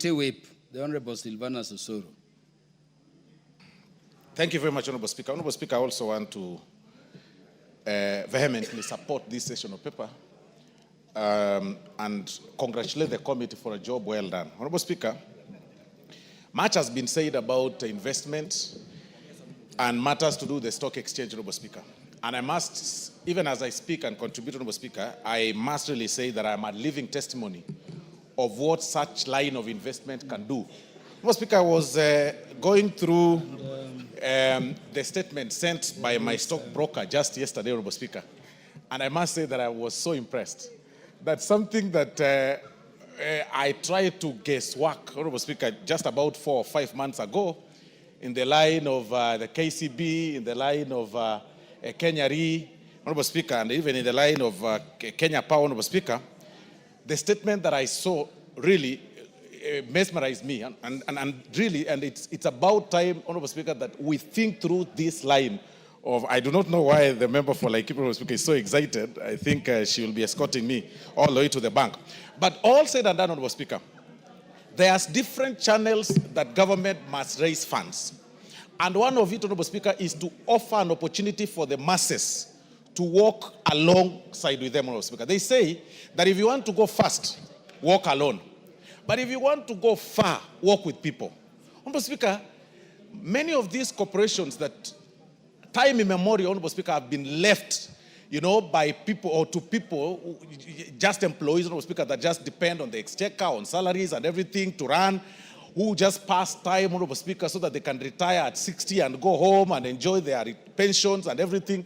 Whip, the Honorable Sylvanus Osoro. Thank you very much, Honorable Speaker. Honorable Speaker, I also want to vehemently support this session of paper and congratulate the committee for a job well done. Honorable Speaker, much has been said about investment and matters to do with the stock exchange, Honorable Speaker. And I must, even as I speak and contribute, Honorable Speaker, I must really say that I am a living testimony of what such line of investment can do. Honorable Speaker, I was going through the statement sent by my stockbroker just yesterday, Honorable Speaker, and I must say that I was so impressed that something that I tried to guesswork, Honorable Speaker, just about 4 or 5 months ago, in the line of the KCB, in the line of Kenya Re, Honorable Speaker, and even in the line of Kenya Power, Honorable Speaker, the statement that I saw really mesmerized me, and it's about time, Honorable Speaker, that we think through this line of, I do not know why the member for Laikipia, Honorable Speaker, is so excited. I think she will be escorting me all the way to the bank. But all said and done, Honorable Speaker, there's different channels that government must raise funds. And one of it, Honorable Speaker, is to offer an opportunity for the masses to walk alongside with them, Honorable Speaker. They say that if you want to go fast, walk alone. But if you want to go far, walk with people. Honorable Speaker, many of these corporations that time immemorial, Honorable Speaker, have been left, by people or to people, just employees, Honorable Speaker, that just depend on the exchequer, on salaries and everything to run, who just pass time, Honorable Speaker, so that they can retire at 60 and go home and enjoy their pensions and everything.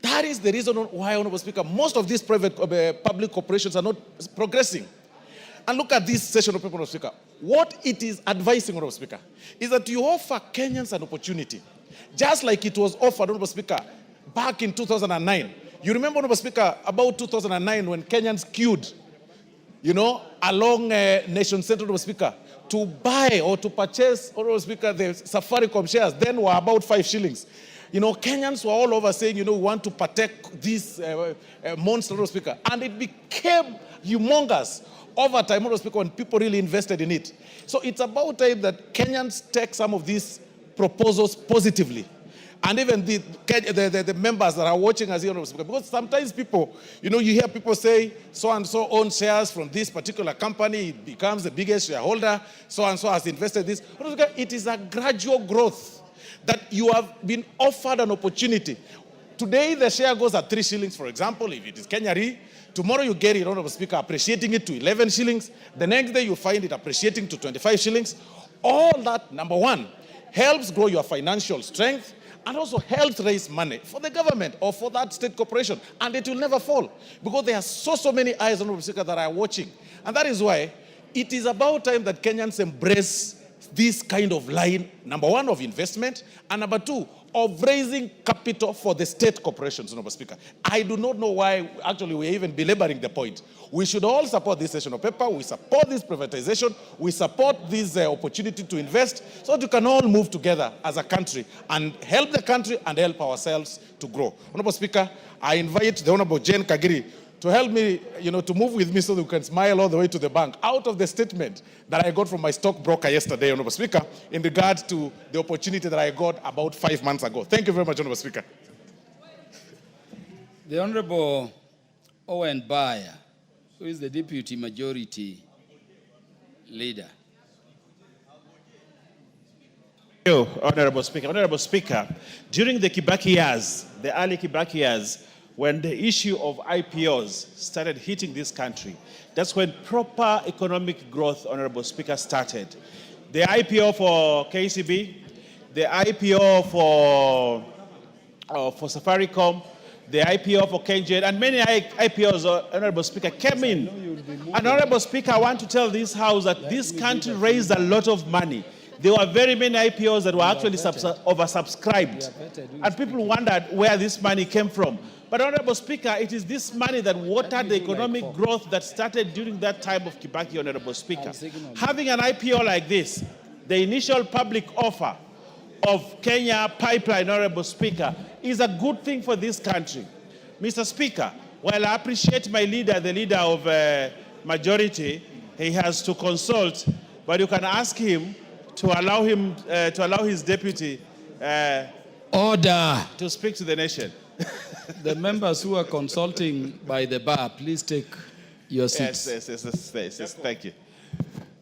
That is the reason why, Honorable Speaker, most of these private public corporations are not progressing. And look at this session of paper, Honorable Speaker. What it is advising, Honorable Speaker, is that you offer Kenyans an opportunity, just like it was offered, Honorable Speaker, back in 2009. You remember, Honorable Speaker, about 2009 when Kenyans queued, along Nation Center, Honorable Speaker, to buy or to purchase, Honorable Speaker, the Safaricom shares, then were about 5 shillings. Kenyans were all over saying, we want to protect this monster, Honorable Speaker. And it became humongous over time, Honorable Speaker, when people really invested in it. So it's about time that Kenyans take some of these proposals positively. And even the members that are watching us here, Honorable Speaker, because sometimes people, you hear people say, so-and-so owns shares from this particular company, it becomes the biggest shareholder, so-and-so has invested this. Honorable Speaker, it is a gradual growth that you have been offered an opportunity. Today, the share goes at 3 shillings, for example, if it is Kenya Re. Tomorrow you get it, Honorable Speaker, appreciating it to 11 shillings. The next day you find it appreciating to 25 shillings. All that, number one, helps grow your financial strength and also helps raise money for the government or for that state corporation. And it will never fall because there are so many eyes, Honorable Speaker, that are watching. And that is why it is about time that Kenyans embrace this kind of line, number one, of investment, and number two, of raising capital for the state corporations, Honorable Speaker. I do not know why, actually, we're even belaboring the point. We should all support this session of paper. We support this privatization. We support this opportunity to invest so that we can all move together as a country and help the country and help ourselves to grow. Honorable Speaker, I invite the Honorable Jane Kagiri to help me, to move with me so that we can smile all the way to the bank out of the statement that I got from my stockbroker yesterday, Honorable Speaker, in regard to the opportunity that I got about 5 months ago. Thank you very much, Honorable Speaker. The Honorable Owen Bayer, who is the Deputy Majority Leader. Thank you, Honorable Speaker. Honorable Speaker, during the Kibaki years, the early Kibaki years, when the issue of IPOs started hitting this country, that's when proper economic growth, Honorable Speaker, started. The IPO for KCB, the IPO for Safaricom, the IPO for KenGen, and many IPOs, Honorable Speaker, came in. And Honorable Speaker, I want to tell this House that this country raised a lot of money. There were very many IPOs that were actually oversubscribed. And people wondered where this money came from. But Honorable Speaker, it is this money that watered the economic growth that started during that time of Kibaki, Honorable Speaker. Having an IPO like this, the initial public offer of Kenya Pipeline, Honorable Speaker, is a good thing for this country. Mr. Speaker, while I appreciate my leader, the leader of majority, he has to consult but you can ask him to allow his deputy Order. to speak to the nation. The members who are consulting by the bar, please take your seats. Yes, thank you.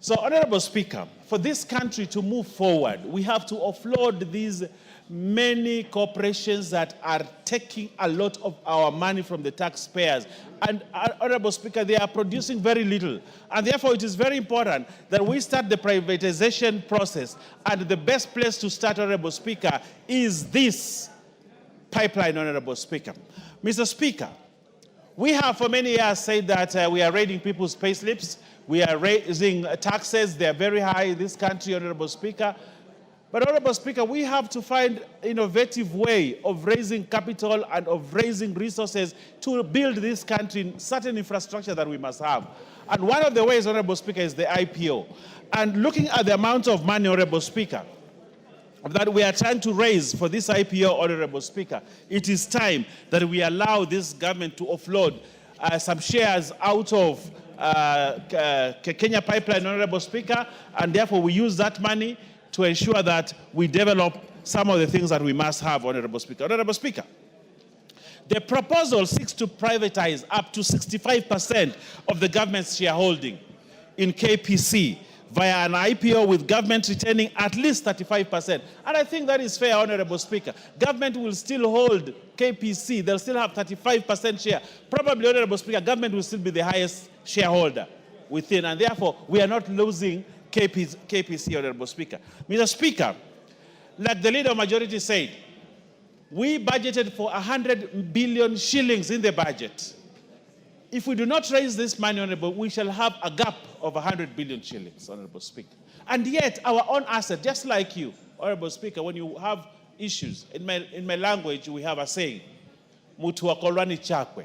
So, Honorable Speaker, for this country to move forward, we have to offload these many corporations that are taking a lot of our money from the taxpayers. And, Honorable Speaker, they are producing very little. And therefore, it is very important that we start the privatization process. And the best place to start, Honorable Speaker, is this pipeline, Honorable Speaker. Mr. Speaker, we have for many years said that we are raiding people's payslips. We are raising taxes. They are very high in this country, Honorable Speaker. But, Honorable Speaker, we have to find an innovative way of raising capital and of raising resources to build this country in certain infrastructure that we must have. And one of the ways, Honorable Speaker, is the IPO. And looking at the amount of money, Honorable Speaker, that we are trying to raise for this IPO, Honorable Speaker, it is time that we allow this government to offload some shares out of Kenya Pipeline, Honorable Speaker, and therefore we use that money to ensure that we develop some of the things that we must have, Honorable Speaker. Honorable Speaker, the proposal seeks to privatize up to 65% of the government's shareholding in KPC via an IPO with government retaining at least 35%. And I think that is fair, Honorable Speaker. Government will still hold KPC. They'll still have 35% share. Probably, Honorable Speaker, government will still be the highest shareholder within. And therefore, we are not losing KPC, Honorable Speaker. Mr. Speaker, like the Leader of Majority said, we budgeted for 100 billion shillings in the budget. If we do not raise this money, Honorable, we shall have a gap of 100 billion shillings, Honorable Speaker. And yet, our own asset, just like you, Honorable Speaker, when you have issues, in my language, we have a saying, mutu wakolwa ni chakwe.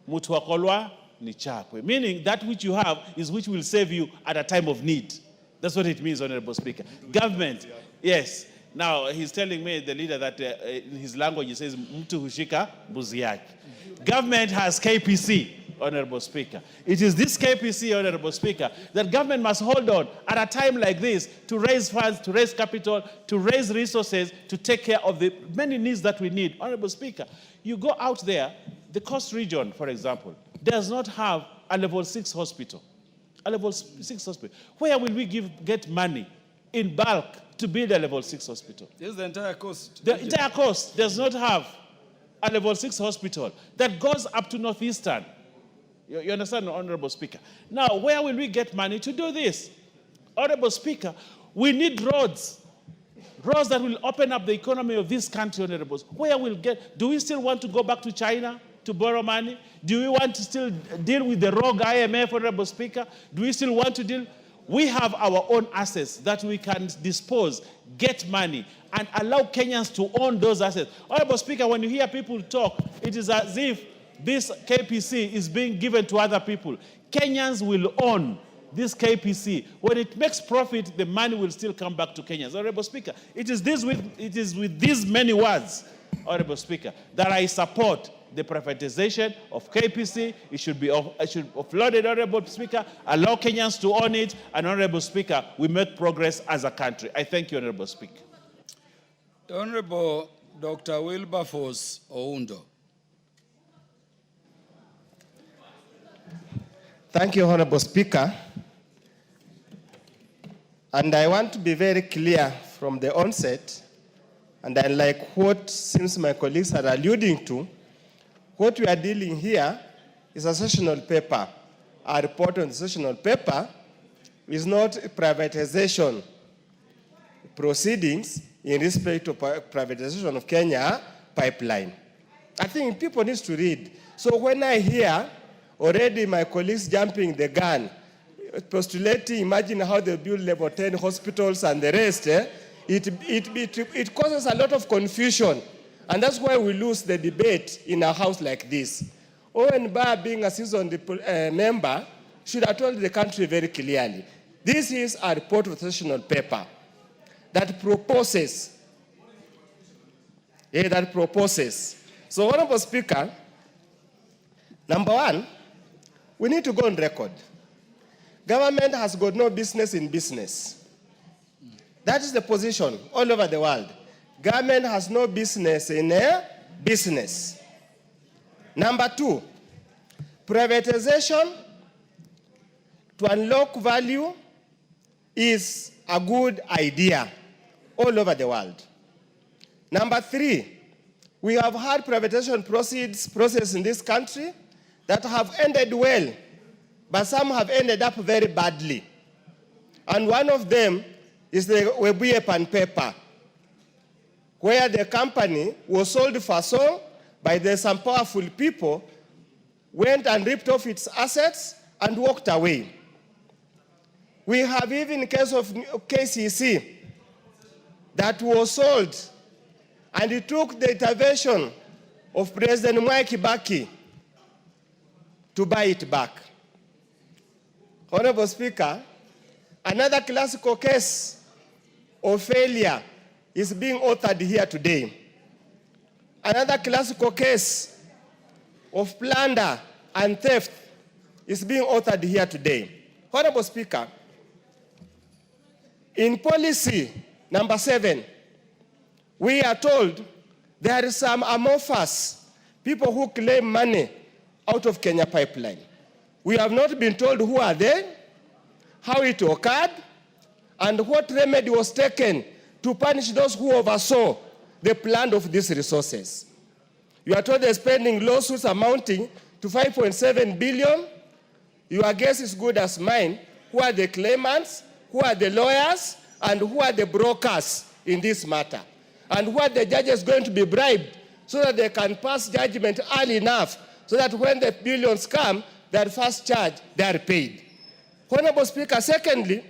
Mutu wakolwa ni chakwe. Meaning, that which you have is which will save you at a time of need. That's what it means, Honorable Speaker. Government, yes. Now, he's telling me, the leader, that in his language, he says, mtu hushika mbuzi yake. Government has KPC, Honorable Speaker. It is this KPC, Honorable Speaker, that government must hold on at a time like this to raise funds, to raise capital, to raise resources, to take care of the many needs that we need. Honorable Speaker, you go out there, the Coast region, for example, does not have a level 6 hospital. A level 6 hospital. Where will we get money in bulk to build a level 6 hospital? This is the entire coast. The entire coast does not have a level 6 hospital that goes up to Northeastern. You understand, Honorable Speaker? Now, where will we get money to do this? Honorable Speaker, we need roads. Roads that will open up the economy of this country, Honorable. Where we'll get, do we still want to go back to China to borrow money? Do we want to still deal with the rogue IMF, Honorable Speaker? Do we still want to deal? We have our own assets that we can dispose, get money, and allow Kenyans to own those assets. Honorable Speaker, when you hear people talk, it is as if this KPC is being given to other people. Kenyans will own this KPC. When it makes profit, the money will still come back to Kenyans. Honorable Speaker, it is with these many words, Honorable Speaker, that I support the privatization of KPC. It should be offloaded, Honorable Speaker, allow Kenyans to own it, and Honorable Speaker, we make progress as a country. I thank you, Honorable Speaker. Honorable Dr. Wilberforce Oundo. Thank you, Honorable Speaker. And I want to be very clear from the onset, and unlike what seems my colleagues are alluding to, what we are dealing here is a sessional paper. Our report on the sessional paper is not privatization proceedings in respect to privatization of Kenya Pipeline. I think people need to read. So when I hear already my colleagues jumping the gun, postulating, imagine how they build level 10 hospitals and the rest, it causes a lot of confusion. And that's why we lose the debate in a house like this. Owen Barr, being a seasoned member, should have told the country very clearly, this is a report of sessional paper that proposes. So, Honorable Speaker, number one, we need to go on record. Government has got no business in business. That is the position all over the world. Government has no business in a business. Number two, privatization to unlock value is a good idea all over the world. Number three, we have had privatization process in this country that have ended well, but some have ended up very badly. And one of them is the Webuye Pan paper, where the company was sold for song by some powerful people, went and ripped off its assets and walked away. We have even case of KCC that was sold, and it took the intervention of President Mwai Kibaki to buy it back. Honorable Speaker, another classical case of failure is being authored here today. Another classical case of plunder and theft is being authored here today. Honorable Speaker, in policy number 7, we are told there are some amorphous people who claim money out of Kenya pipeline. We have not been told who are they, how it occurred, and what remedy was taken to punish those who oversaw the plan of these resources. You are told they're spending lawsuits amounting to 5.7 billion. Your guess is good as mine. Who are the claimants? Who are the lawyers? And who are the brokers in this matter? And who are the judges going to be bribed so that they can pass judgment early enough so that when the billions come, their first charge, they are paid. Honorable Speaker, secondly,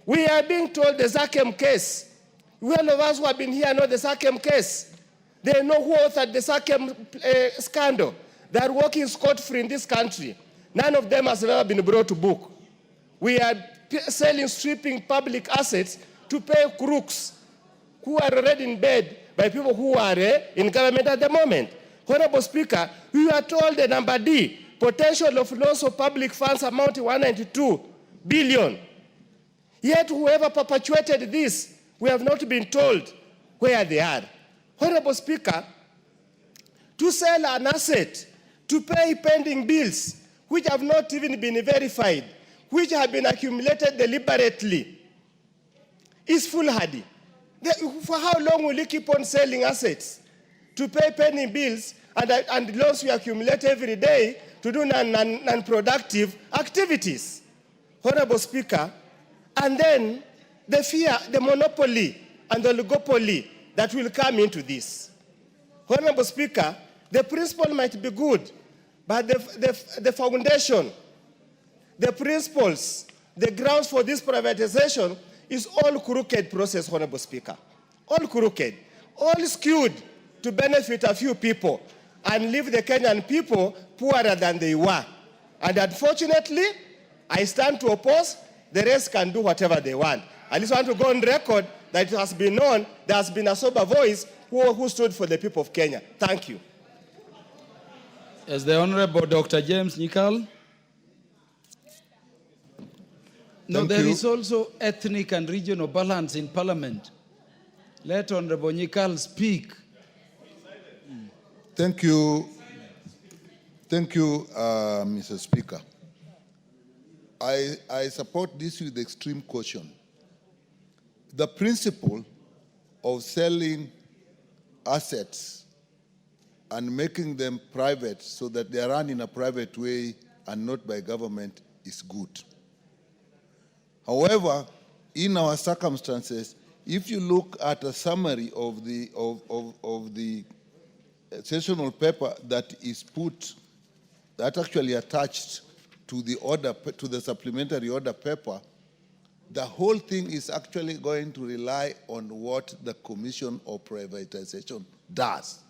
we are being told the Zakem case. All of us who have been here know the Zakem case. They know who authored the Zakem scandal. They are walking scot-free in this country. None of them has ever been brought to book. We are selling, stripping public assets to pay crooks who are already in bed by people who are in government at the moment. Honorable Speaker, we are told the number D, potential of loss of public funds amounting to 192 billion. Yet whoever perpetuated this, we have not been told where they are. Honorable Speaker, to sell an asset, to pay pending bills, which have not even been verified, which have been accumulated deliberately, is foolhardy. For how long will you keep on selling assets to pay pending bills and loans we accumulate every day to do non-productive activities? Honorable Speaker, and then the fear, the monopoly and the oligopoly that will come into this. Honorable Speaker, the principle might be good, but the foundation, the principles, the grounds for this privatization is all crooked process, Honorable Speaker. All crooked, all skewed to benefit a few people and leave the Kenyan people poorer than they were. And unfortunately, I stand to oppose. The rest can do whatever they want. I just want to go on record that it has been known there has been a sober voice who stood for the people of Kenya. Thank you. As the Honorable Dr. James Nyikal. No, there is also ethnic and regional balance in Parliament. Let Honorable Nyikal speak. Thank you. Thank you, Mr. Speaker. I support this with extreme caution. The principle of selling assets and making them private so that they are run in a private way and not by government is good. However, in our circumstances, if you look at a summary of the sessional paper that is put, that actually attached to the order, to the supplementary order paper, the whole thing is actually going to rely on what the Commission of Privatization does.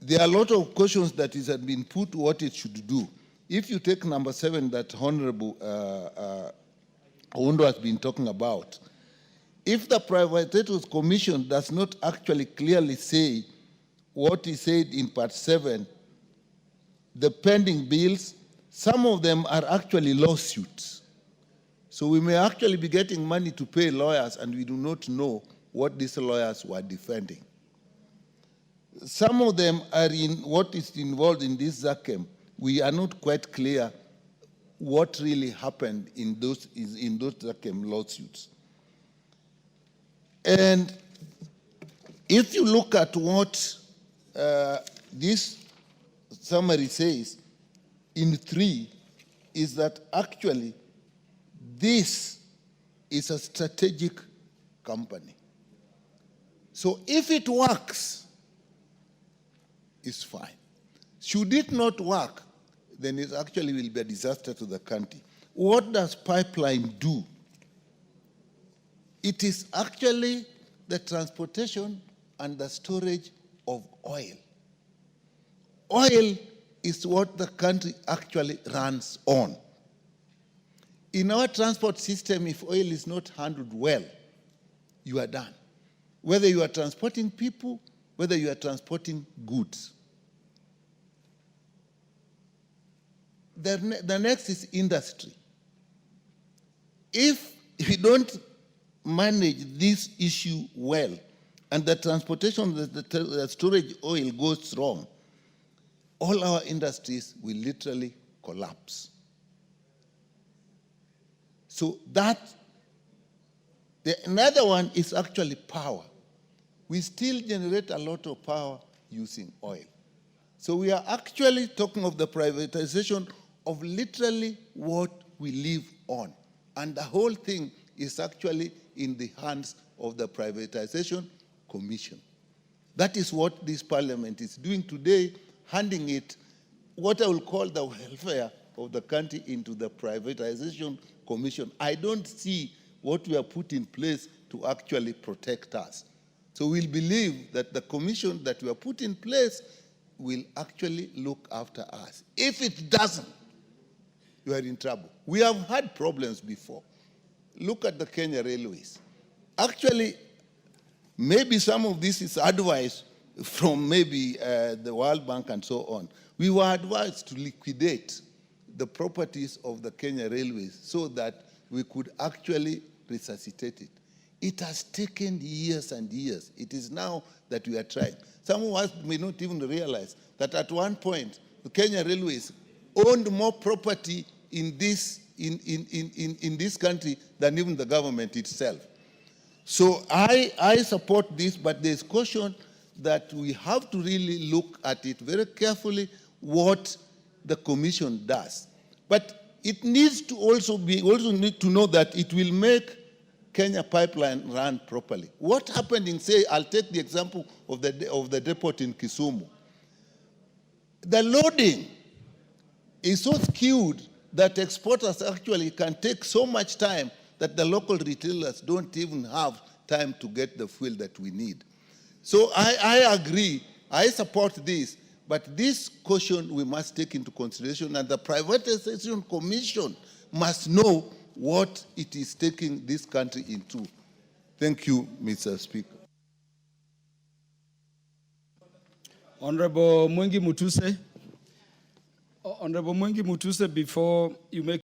There are a lot of questions that have been put what it should do. If you take number 7 that Honorable Oundo has been talking about, if the Privatization Commission does not actually clearly say what he said in part 7, the pending bills, some of them are actually lawsuits. So we may actually be getting money to pay lawyers and we do not know what these lawyers were defending. Some of them are in what is involved in this Zakem. We are not quite clear what really happened in those Zakem lawsuits. And if you look at what this summary says in 3, is that actually this is a strategic company. So if it works, it's fine. Should it not work, then it actually will be a disaster to the country. What does pipeline do? It is actually the transportation and the storage of oil. Oil is what the country actually runs on. In our transport system, if oil is not handled well, you are done. Whether you are transporting people, whether you are transporting goods. The next is industry. If we don't manage this issue well, and the transportation, the storage oil goes wrong, all our industries will literally collapse. So another one is actually power. We still generate a lot of power using oil. So we are actually talking of the privatization of literally what we live on. And the whole thing is actually in the hands of the Privatization Commission. That is what this parliament is doing today, handing it, what I will call the welfare of the country, into the Privatization Commission. I don't see what we have put in place to actually protect us. So we'll believe that the commission that we have put in place will actually look after us. If it doesn't, you are in trouble. We have had problems before. Look at the Kenya Railways. Actually, maybe some of this is advice from maybe the World Bank and so on. We were advised to liquidate the properties of the Kenya Railways so that we could actually resuscitate it. It has taken years and years. It is now that we are trying. Some of us may not even realize that at one point, the Kenya Railways owned more property in this country than even the government itself. So I support this, but there's caution that we have to really look at it very carefully, what the commission does. But it needs to also need to know that it will make Kenya Pipeline run properly. What happened in, say, I'll take the example of the depot in Kisumu. The loading is so skewed that exporters actually can take so much time that the local retailers don't even have time to get the fuel that we need. So I agree, I support this, but this caution we must take into consideration, and the Privatization Commission must know what it is taking this country into. Thank you, Mr. Speaker. Honorable Mwengi Mutuse. Honorable Mwengi Mutuse, before you make